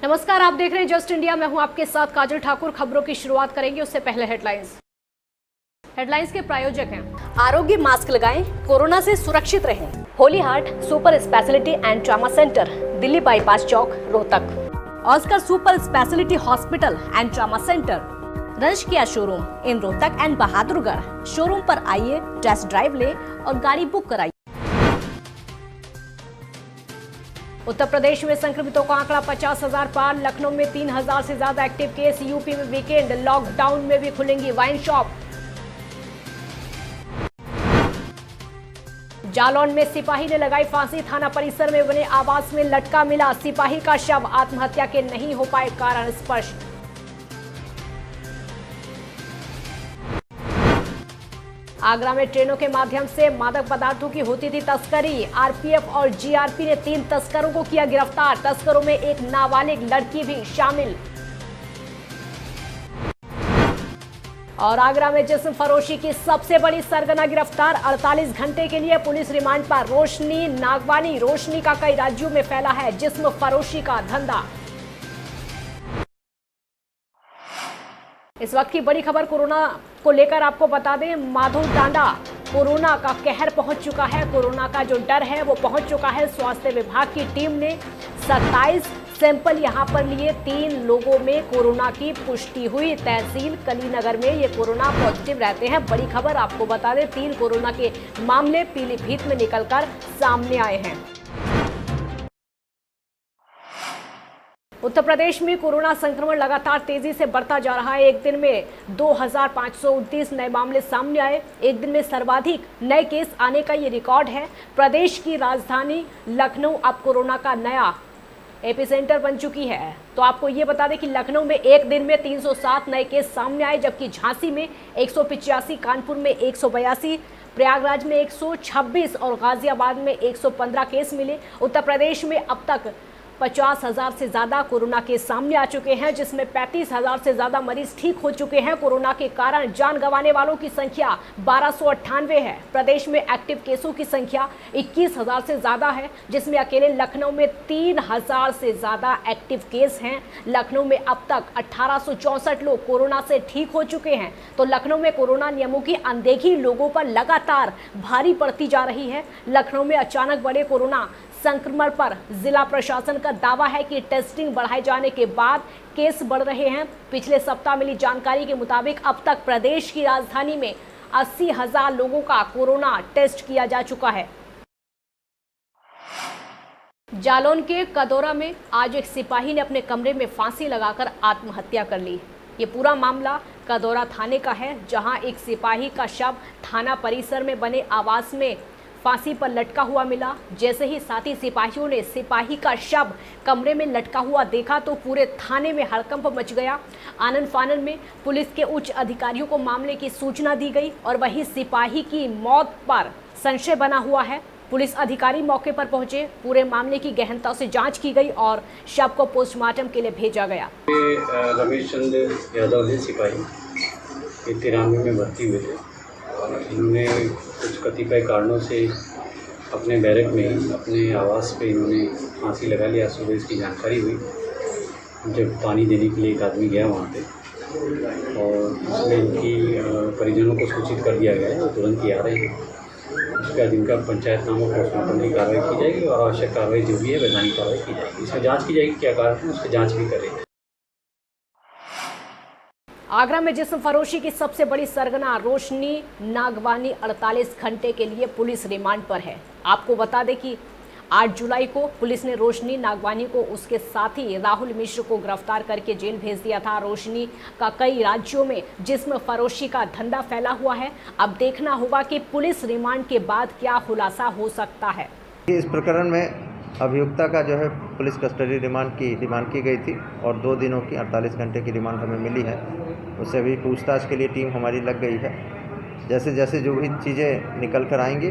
नमस्कार, आप देख रहे हैं जस्ट इंडिया। मैं हूं आपके साथ काजल ठाकुर। खबरों की शुरुआत करेंगे उससे पहले हेडलाइंस के प्रायोजक हैं आरोग्य मास्क लगाएं, कोरोना से सुरक्षित रहें। Holy Heart super speciality and trauma centre, Delhi bypass चौक, Rohtak. Oscar super speciality hospital and trauma centre, रंश किया showroom in Rohtak and Bahadurgarh. Showroom पर आइए, टेस्ट ड्राइव ले और गाड़ी बुक कराइए। उत्तर प्रदेश में संक्रमितों का आंकड़ा 50,000 पार। लखनऊ में 3,000 से ज्यादा एक्टिव केस। यूपी में वीकेंड लॉकडाउन में भी खुलेंगी वाइन शॉप। जालौन में सिपाही ने लगाई फांसी। थाना परिसर में बने आवास में लटका मिला सिपाही का शव। आत्महत्या के नहीं हो पाए कारण स्पष्ट। आगरा में ट्रेनों के माध्यम से मादक पदार्थों की होती थी तस्करी। आरपीएफ और जीआरपी ने 3 तस्करों को किया गिरफ्तार। तस्करों में एक नाबालिग लड़की भी शामिल। और आगरा में जिस्म फरोशी की सबसे बड़ी सरगना गिरफ्तार। 48 घंटे के लिए पुलिस रिमांड पर रोशनी नागवानी। रोशनी का कई राज्यों में फैला है जिस्म फरोशी का धंधा। इस वक्त की बड़ी खबर कोरोना को लेकर आपको बता दें, माधो टांडा कोरोना का कहर पहुंच चुका है। कोरोना का जो डर है वो पहुंच चुका है। स्वास्थ्य विभाग की टीम ने 27 सैंपल यहां पर लिए। 3 लोगों में कोरोना की पुष्टि हुई। तहसील कलीनगर में ये कोरोना पॉजिटिव रहते हैं। बड़ी खबर आपको बता दें, 3 कोरोना के मामले पीलीभीत में निकलकर सामने आए हैं। उत्तर प्रदेश में कोरोना संक्रमण लगातार तेजी से बढ़ता जा रहा है। एक दिन में 2,529 नए मामले सामने आए। एक दिन में सर्वाधिक नए केस आने का ये रिकॉर्ड है। प्रदेश की राजधानी लखनऊ अब कोरोना का नया एपिसेंटर बन चुकी है। तो आपको ये बता दें कि लखनऊ में एक दिन में 307 नए केस सामने आए, जबकि झांसी में 185, कानपुर में 182, प्रयागराज में 126 और गाजियाबाद में 115 केस मिले। उत्तर प्रदेश में अब तक 50,000 से ज्यादा कोरोना के सामने आ चुके हैं, जिसमें 35,000 से ज्यादा मरीज ठीक हो चुके हैं। कोरोना के कारण जान गंवाने वालों की संख्या 1298 है। प्रदेश में एक्टिव केसों की संख्या 21,000 से ज्यादा है, जिसमें अकेले लखनऊ में 3,000 से ज्यादा एक्टिव केस हैं। लखनऊ में अब तक 1,864 लोग कोरोना से ठीक हो चुके हैं। तो लखनऊ में कोरोना नियमों की अनदेखी लोगों पर लगातार भारी पड़ती जा रही है। लखनऊ में अचानक बढ़े कोरोना संक्रमण पर जिला प्रशासन का दावा है कि टेस्टिंग बढ़ाए जाने के बाद केस बढ़ रहे हैं। पिछले सप्ताह मिली जानकारी के मुताबिक अब तक प्रदेश की राजधानी में 80,000 लोगों का कोरोना टेस्ट किया जा चुका है। जालौन के कदौरा में आज एक सिपाही ने अपने कमरे में फांसी लगाकर आत्महत्या कर ली। ये पूरा मामला कदौरा थाने का है, जहां एक सिपाही का शव थाना परिसर में बने आवास में फांसी पर लटका हुआ मिला। जैसे ही साथी सिपाहियों ने सिपाही का शव कमरे में लटका हुआ देखा तो पूरे थाने में हड़कंप मच गया। आनन फानन में पुलिस के उच्च अधिकारियों को मामले की सूचना दी गई और वही सिपाही की मौत पर संशय बना हुआ है। पुलिस अधिकारी मौके पर पहुंचे, पूरे मामले की गहनता से जांच की गई और शव को पोस्टमार्टम के लिए भेजा गया। रमेश चंद्र यादव है सिपाही, ये 93 में भर्ती हुए थे। इन्होंने कुछ कतिपय कारणों से अपने बैरक में अपने आवास पे इन्होंने फांसी लगा लिया। सुबह इसकी जानकारी हुई जब पानी देने के लिए एक आदमी गया वहाँ पे, और उसमें इनकी परिजनों को सूचित कर दिया गया है। वो तुरंत ही आ रहे हैं। उसके बाद इनका पंचायतनामा पोस्टमार्टम की कार्रवाई की जाएगी और आवश्यक कार्रवाई जो भी है वैधानिक कार्रवाई की जाएगी। इसमें जाँच की जाएगी क्या कारण है, उसकी जाँच भी करेंगे। आगरा में जिस्म फरोशी की सबसे बड़ी सरगना रोशनी नागवानी 48 घंटे के लिए पुलिस रिमांड पर है। आपको बता दें कि 8 जुलाई को पुलिस ने रोशनी नागवानी को उसके साथी राहुल मिश्र को गिरफ्तार करके जेल भेज दिया था। रोशनी का कई राज्यों में जिस्म फरोशी का धंधा फैला हुआ है। अब देखना होगा कि पुलिस रिमांड के बाद क्या खुलासा हो सकता है। इस प्रकरण में अभियुक्ता का जो है पुलिस कस्टडी रिमांड की गई थी और 2 दिनों की 48 घंटे की रिमांड हमें मिली है। उससे भी पूछताछ के लिए टीम हमारी लग गई है। जैसे जैसे जो भी चीज़ें निकल कर आएंगी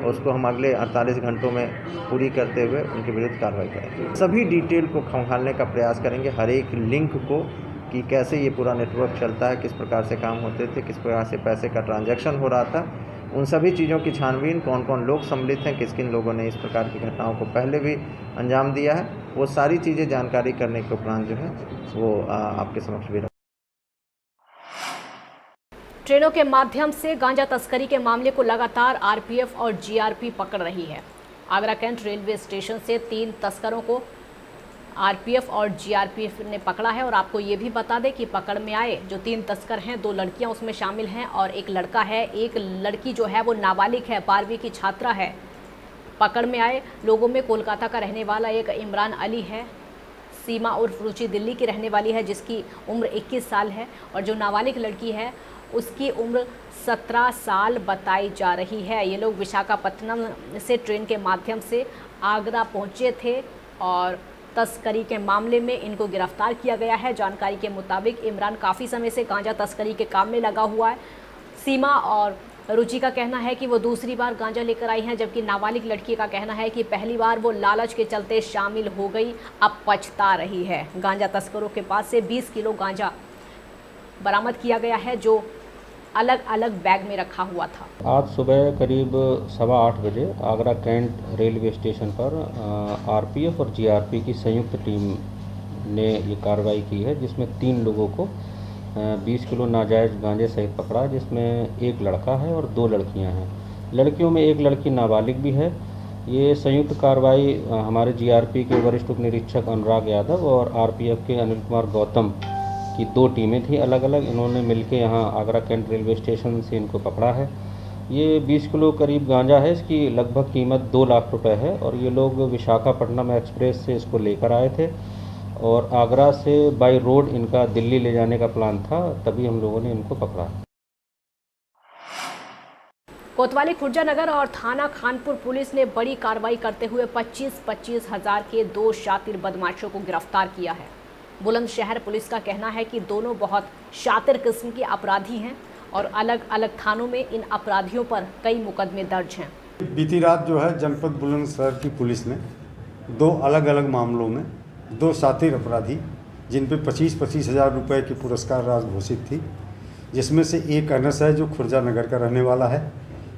उसको हम अगले 48 घंटों में पूरी करते हुए उनके विरुद्ध कार्रवाई करेंगे। सभी डिटेल को खंगालने का प्रयास करेंगे, हर एक लिंक को, कि कैसे ये पूरा नेटवर्क चलता है, किस प्रकार से काम होते थे, किस प्रकार से पैसे का ट्रांजैक्शन हो रहा था। उन सभी चीज़ों की छानबीन, कौन कौन लोग सम्मिलित हैं, किन किन लोगों ने इस प्रकार की घटनाओं को पहले भी अंजाम दिया है, वो सारी चीज़ें जानकारी करने के उपरांत जो है वो आपके समक्ष भी ट्रेनों के माध्यम से गांजा तस्करी के मामले को लगातार आरपीएफ और जीआरपी पकड़ रही है। आगरा कैंट रेलवे स्टेशन से 3 तस्करों को आरपीएफ और जीआरपी ने पकड़ा है। और आपको ये भी बता दें कि पकड़ में आए जो 3 तस्कर हैं, 2 लड़कियां उसमें शामिल हैं और एक लड़का है। एक लड़की जो है वो नाबालिग है, 12वीं की छात्रा है। पकड़ में आए लोगों में कोलकाता का रहने वाला एक इमरान अली है, सीमा उर्फ रुचि दिल्ली की रहने वाली है जिसकी उम्र 21 साल है, और जो नाबालिग लड़की है उसकी उम्र 17 साल बताई जा रही है। ये लोग विशाखापट्टनम से ट्रेन के माध्यम से आगरा पहुंचे थे और तस्करी के मामले में इनको गिरफ्तार किया गया है। जानकारी के मुताबिक इमरान काफ़ी समय से गांजा तस्करी के काम में लगा हुआ है। सीमा और रुचि का कहना है कि वो दूसरी बार गांजा लेकर आई हैं, जबकि नाबालिग लड़की का कहना है कि पहली बार वो लालच के चलते शामिल हो गई, अब पछता रही है। गांजा तस्करों के पास से 20 किलो गांजा बरामद किया गया है जो अलग अलग बैग में रखा हुआ था। आज सुबह करीब 8:15 बजे आगरा कैंट रेलवे स्टेशन पर आरपीएफ और जीआरपी की संयुक्त टीम ने ये कार्रवाई की है, जिसमें 3 लोगों को 20 किलो नाजायज़ गांजे सहित पकड़ा, जिसमें एक लड़का है और 2 लड़कियां हैं। लड़कियों में एक लड़की नाबालिग भी है। ये संयुक्त कार्रवाई हमारे जीआरपी के वरिष्ठ उप निरीक्षक अनुराग यादव और आरपीएफ के अनिल कुमार गौतम की 2 टीमें थी अलग अलग। इन्होंने मिलकर यहाँ आगरा कैंट रेलवे स्टेशन से इनको पकड़ा है। ये 20 किलो करीब गांजा है, इसकी लगभग कीमत 2 लाख रुपए है और ये लोग विशाखापट्टनम एक्सप्रेस से इसको लेकर आए थे और आगरा से बाई रोड इनका दिल्ली ले जाने का प्लान था, तभी हम लोगों ने इनको पकड़ा। कोतवाली खुर्जा नगर और थाना खानपुर पुलिस ने बड़ी कार्रवाई करते हुए 25-25 हज़ार के 2 शातिर बदमाशों को गिरफ्तार किया है। बुलंदशहर पुलिस का कहना है कि दोनों बहुत शातिर किस्म के अपराधी हैं और अलग अलग थानों में इन अपराधियों पर कई मुकदमे दर्ज हैं। बीती रात जो है जनपद बुलंदशहर की पुलिस ने 2 अलग अलग मामलों में 2 शातिर अपराधी जिन पे 25-25 हज़ार रुपये की पुरस्कार राशि घोषित थी, जिसमें से एक अनस है जो खुर्जा नगर का रहने वाला है।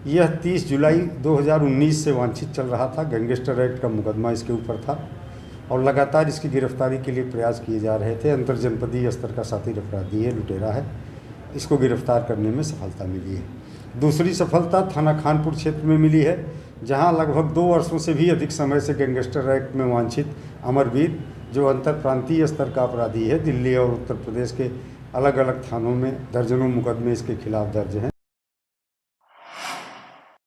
यह 30 जुलाई 2019 से वांछित चल रहा था। गैंगस्टर एक्ट का मुकदमा इसके ऊपर था और लगातार इसकी गिरफ्तारी के लिए प्रयास किए जा रहे थे। अंतरजनपदीय स्तर का शातिर अपराधी है, लुटेरा है। इसको गिरफ्तार करने में सफलता मिली है। दूसरी सफलता थाना खानपुर क्षेत्र में मिली है, जहां लगभग 2 वर्षों से भी अधिक समय से गैंगस्टर एक्ट में वांछित अमरवीर, जो अंतर प्रांतीय स्तर का अपराधी है, दिल्ली और उत्तर प्रदेश के अलग अलग थानों में दर्जनों मुकदमे इसके खिलाफ दर्ज हैं।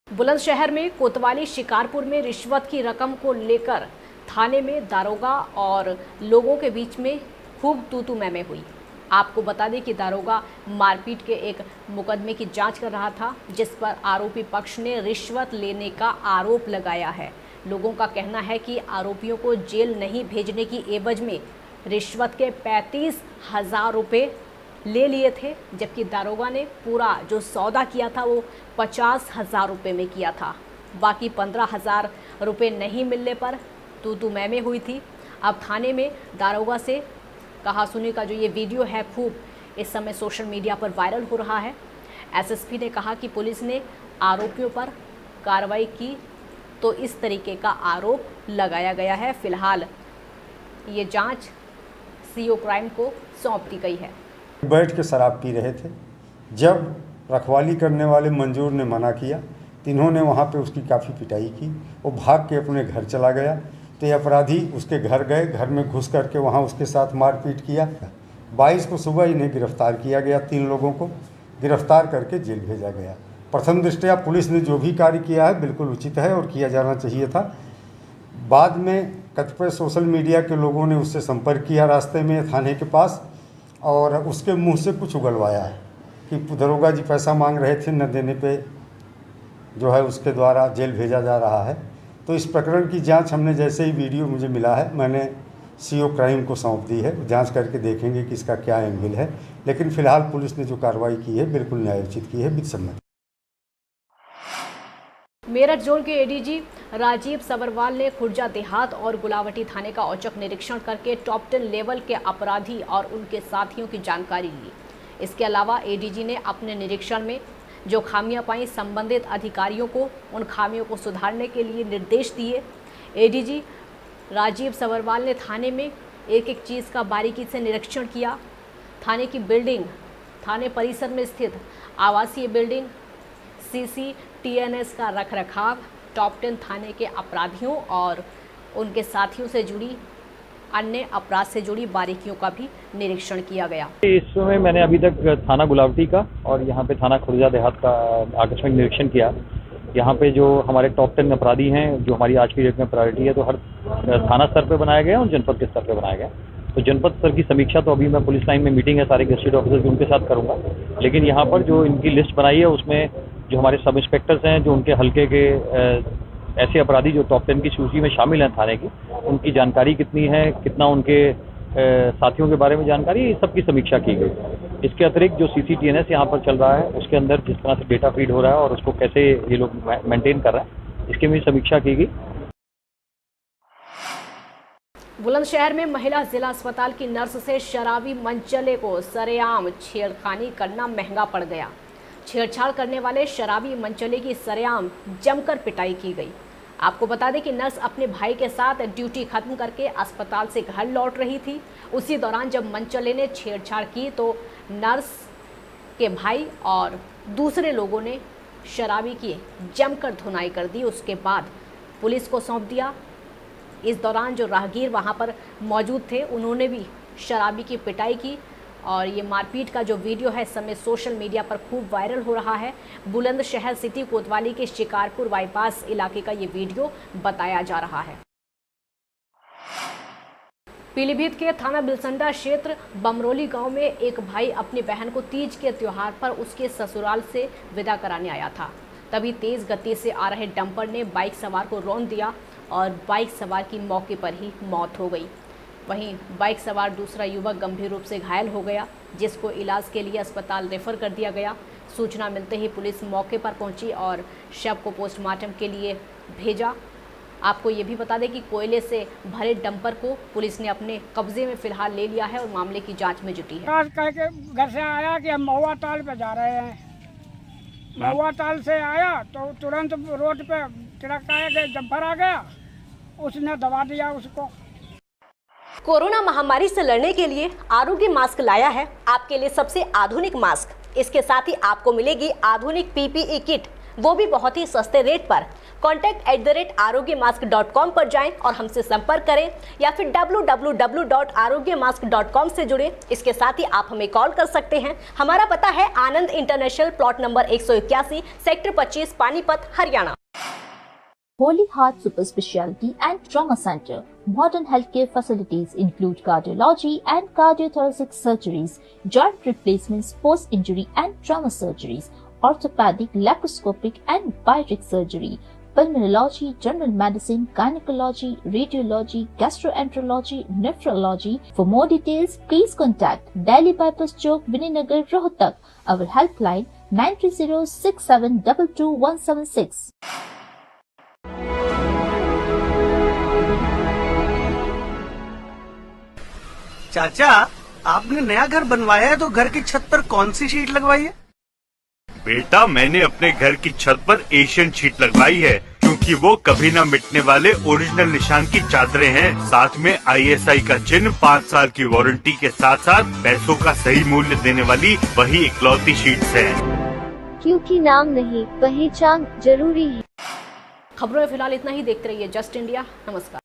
बुलंदशहर में कोतवाली शिकारपुर में रिश्वत की रकम को लेकर थाने में दारोगा और लोगों के बीच में खूब तू-तू मैं हुई। आपको बता दें कि दारोगा मारपीट के एक मुकदमे की जांच कर रहा था, जिस पर आरोपी पक्ष ने रिश्वत लेने का आरोप लगाया है। लोगों का कहना है कि आरोपियों को जेल नहीं भेजने की एवज में रिश्वत के 35,000 रुपये ले लिए थे, जबकि दारोगा ने पूरा जो सौदा किया था वो 50,000 रुपये में किया था। बाकी 15,000 रुपये नहीं मिलने पर तू मैं हुई थी। अब थाने में दारोगा से कहा सुनी का जो ये वीडियो है खूब इस समय सोशल मीडिया पर वायरल हो रहा है। एसएसपी ने कहा कि पुलिस ने आरोपियों पर कार्रवाई की तो इस तरीके का आरोप लगाया गया है। फिलहाल ये जांच सीओ क्राइम को सौंप दी गई है। बैठ के शराब पी रहे थे। जब रखवाली करने वाले मंजूर ने मना किया तो इन्होंने वहाँ पे उसकी काफ़ी पिटाई की। वो भाग के अपने घर चला गया तो ये अपराधी उसके घर गए, घर में घुस करके वहाँ उसके साथ मारपीट किया। 22 को सुबह इन्हें गिरफ्तार किया गया। 3 लोगों को गिरफ्तार करके जेल भेजा गया। प्रथम दृष्टया पुलिस ने जो भी कार्य किया है बिल्कुल उचित है और किया जाना चाहिए था। बाद में कतिपय सोशल मीडिया के लोगों ने उससे संपर्क किया रास्ते में थाने के पास और उसके मुंह से कुछ उगलवाया है कि दरोगा जी पैसा मांग रहे थे, न देने पे जो है उसके द्वारा जेल भेजा जा रहा है। तो इस प्रकरण की जांच हमने जैसे ही वीडियो मुझे मिला है मैंने सीओ क्राइम को सौंप दी है। जांच करके देखेंगे कि इसका क्या एंगल है, लेकिन फिलहाल पुलिस ने जो कार्रवाई की है बिल्कुल न्यायोचित की है, विधिसम्मत। मेरठ जोन के एडीजी राजीव सबरवाल ने खुर्जा देहात और गुलावटी थाने का औचक निरीक्षण करके टॉप 10 लेवल के अपराधी और उनके साथियों की जानकारी ली। इसके अलावा एडीजी ने अपने निरीक्षण में जो खामियां पाई संबंधित अधिकारियों को उन खामियों को सुधारने के लिए निर्देश दिए। एडीजी राजीव सवरवाल ने थाने में एक एक चीज़ का बारीकी से निरीक्षण किया। थाने की बिल्डिंग, थाने परिसर में स्थित आवासीय बिल्डिंग, CCTNS का रखरखाव, टॉप 10 थाने के अपराधियों और उनके साथियों से जुड़ी अन्य अपराध से जुड़ी बारीकियों का भी निरीक्षण किया गया। इस समय मैंने अभी तक थाना गुलावटी का और यहाँ पे थाना खुर्जा देहात का आकस्मिक निरीक्षण किया। यहाँ पे जो हमारे टॉप 10 अपराधी हैं, जो हमारी आज की डेट में प्रायोरिटी है, तो हर थाना स्तर पे बनाया गया और जनपद के स्तर पे बनाया गया। तो जनपद स्तर की समीक्षा तो अभी मैं पुलिस लाइन में मीटिंग है सारे गैजेटेड ऑफिसर की, उनके साथ करूँगा। लेकिन यहाँ पर जो इनकी लिस्ट बनाई है उसमें जो हमारे सब इंस्पेक्टर्स हैं, जो उनके हल्के के ऐसे अपराधी जो टॉप 10 की सूची में शामिल हैं थाने की, उनकी जानकारी कितनी है, कितना उनके साथियों के बारे में जानकारी, इस सब की समीक्षा की गई। इसके अतिरिक्त जो CCTNS यहाँ पर चल रहा है उसके अंदर जिस तरह से डेटा फीड हो रहा है और उसको कैसे ये लोग मेंटेन कर रहे हैं, इसकी भी समीक्षा की गई। बुलंदशहर में महिला जिला अस्पताल की नर्स से शराबी मंचले को सरेआम छेड़खानी करना महंगा पड़ गया। छेड़छाड़ करने वाले शराबी मंचले की सरेआम जमकर पिटाई की गई। आपको बता दें कि नर्स अपने भाई के साथ ड्यूटी खत्म करके अस्पताल से घर लौट रही थी। उसी दौरान जब मंचले ने छेड़छाड़ की तो नर्स के भाई और दूसरे लोगों ने शराबी की जमकर धुनाई कर दी। उसके बाद पुलिस को सौंप दिया। इस दौरान जो राहगीर वहां पर मौजूद थे उन्होंने भी शराबी की पिटाई की और ये मारपीट का जो वीडियो है इस समय सोशल मीडिया पर खूब वायरल हो रहा है। बुलंदशहर सिटी कोतवाली के शिकारपुर बाईपास इलाके का ये वीडियो बताया जा रहा है। पीलीभीत के थाना बिलसंडा क्षेत्र बमरोली गांव में एक भाई अपनी बहन को तीज के त्योहार पर उसके ससुराल से विदा कराने आया था। तभी तेज गति से आ रहे डंपर ने बाइक सवार को रौंद दिया और बाइक सवार की मौके पर ही मौत हो गई। वहीं बाइक सवार दूसरा युवक गंभीर रूप से घायल हो गया, जिसको इलाज के लिए अस्पताल रेफर कर दिया गया। सूचना मिलते ही पुलिस मौके पर पहुंची और शव को पोस्टमार्टम के लिए भेजा। आपको ये भी बता दें कि कोयले से भरे डंपर को पुलिस ने अपने कब्जे में फिलहाल ले लिया है और मामले की जांच में जुटी है। कह के घर से आया कि हम महुआ ताल पे जा रहे हैं। महुआ ताल से आया तो तुरंत रोड पे ट्रक आया, डंपर आ गया, उसने दबा दिया उसको। कोरोना महामारी से लड़ने के लिए आरोग्य मास्क लाया है आपके लिए सबसे आधुनिक मास्क। इसके साथ ही आपको मिलेगी आधुनिक PPE किट, वो भी बहुत ही सस्ते रेट पर। contact@arogyamask.com पर जाएं और हमसे संपर्क करें या फिर www.arogyamask.com से जुड़ें। इसके साथ ही आप हमें कॉल कर सकते हैं। हमारा पता है Anand international, plot number 181, sector 25, Panipat, Haryana. Holy Heart Super Speciality and Trauma Center. Modern healthcare facilities include cardiology and cardiothoracic surgeries, joint replacements, post-injury and trauma surgeries, orthopedic, laparoscopic and bariatric surgery, pulmonology, general medicine, gynecology, radiology, gastroenterology, nephrology. For more details, please contact Delhi Bypass Chowk, Vininagar, Rohtak. Our helpline 93067222176. चाचा, आपने नया घर बनवाया है तो घर की छत पर कौन सी शीट लगवाई है? बेटा, मैंने अपने घर की छत पर एशियन शीट लगवाई है क्योंकि वो कभी न मिटने वाले ओरिजिनल निशान की चादरें हैं। साथ में ISI का चिन्ह, 5 साल की वारंटी के साथ साथ पैसों का सही मूल्य देने वाली वही इकलौती शीट्स हैं। क्योंकि नाम नहीं, पहचान जरूरी है। खबरों में फिलहाल इतना ही। देखते रहिए जस्ट इंडिया। नमस्कार।